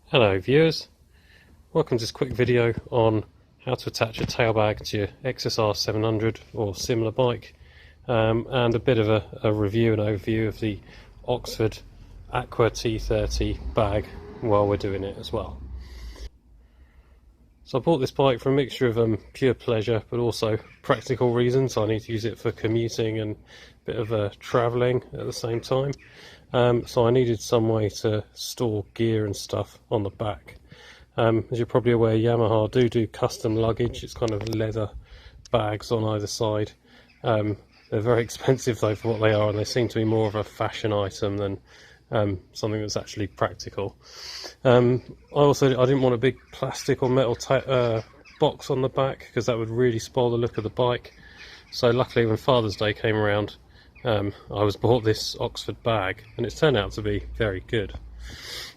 Hello viewers, welcome to this quick video on how to attach a tail bag to your XSR700 or similar bike, and a bit of a review and overview of the Oxford Aqua T30 bag while we're doing it as well. So I bought this bike for a mixture of pure pleasure but also practical reasons. I need to use it for commuting and a bit of travelling at the same time. So I needed some way to store gear and stuff on the back. As you're probably aware, Yamaha do custom luggage. It's kind of leather bags on either side. They're very expensive though for what they are, and they seem to be more of a fashion item than something that's actually practical. I didn't want a big plastic or metal box on the back because that would really spoil the look of the bike. So luckily when Father's Day came around, I was bought this Oxford bag, and it's turned out to be very good.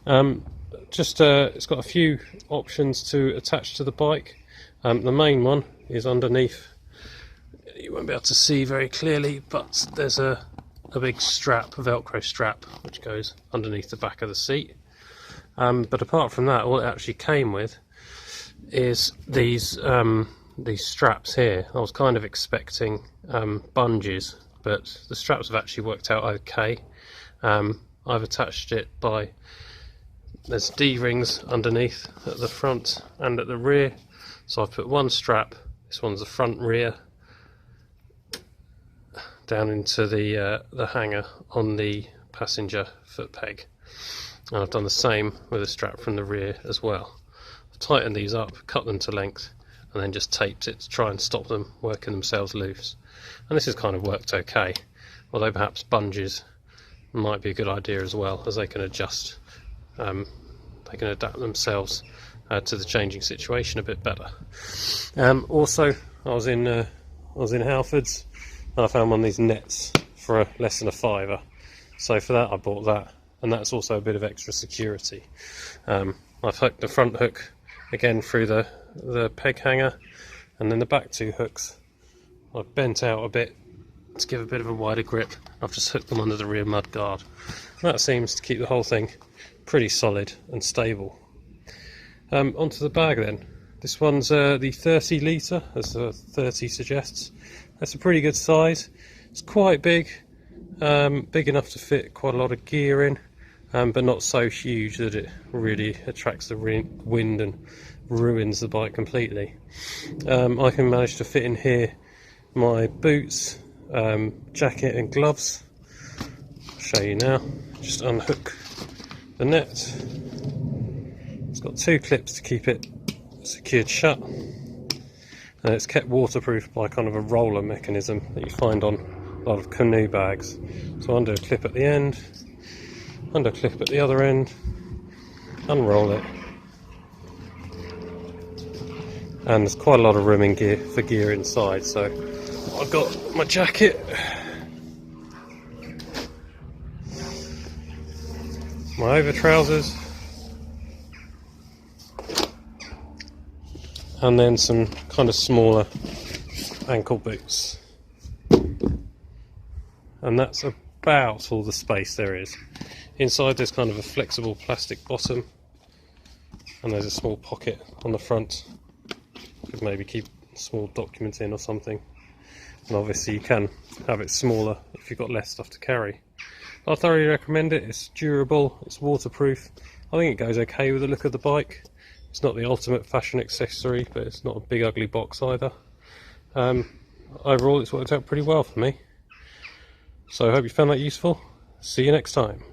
It's got a few options to attach to the bike. The main one is underneath. You won't be able to see very clearly, but there's a big strap, a Velcro strap, which goes underneath the back of the seat. But apart from that, all it actually came with is these straps here. I was kind of expecting bungees, but the straps have actually worked out okay. I've attached it by, there's D-rings underneath at the front and at the rear, so I've put one strap, this one's the front rear, down into the hanger on the passenger foot peg, and I've done the same with a strap from the rear as well. I've tightened these up, cut them to length, and then just taped it to try and stop them working themselves loose. And this has kind of worked okay, although perhaps bungees might be a good idea as well, as they can adjust, they can adapt themselves to the changing situation a bit better. Also, I was in Halfords, and I found one of these nets for less than £5, so for that I bought that, and that's also a bit of extra security. I've hooked the front hook again through the peg hanger, and then the back two hooks I've bent out a bit to give a bit of a wider grip. I've just hooked them under the rear mud guard. That seems to keep the whole thing pretty solid and stable. Onto the bag then. This one's the 30 litre, as the 30 suggests. That's a pretty good size. It's quite big, big enough to fit quite a lot of gear in, but not so huge that it really attracts the wind and ruins the bike completely. I can manage to fit in here my boots, jacket and gloves. I'll show you now. Just unhook the net. It's got two clips to keep it secured shut, and it's kept waterproof by kind of a roller mechanism that you find on a lot of canoe bags. So undo a clip at the end, undo a clip at the other end, unroll it, and there's quite a lot of room in for gear inside. So I've got my jacket, my over trousers, and then some kind of smaller ankle boots, and that's about all the space there is. Inside there's kind of a flexible plastic bottom, and there's a small pocket on the front. Could maybe keep small documents in or something, and obviously you can have it smaller if you've got less stuff to carry. I thoroughly recommend it. It's durable, it's waterproof. I think it goes okay with the look of the bike. It's not the ultimate fashion accessory, but it's not a big ugly box either. Overall it's worked out pretty well for me. So I hope you found that useful. See you next time.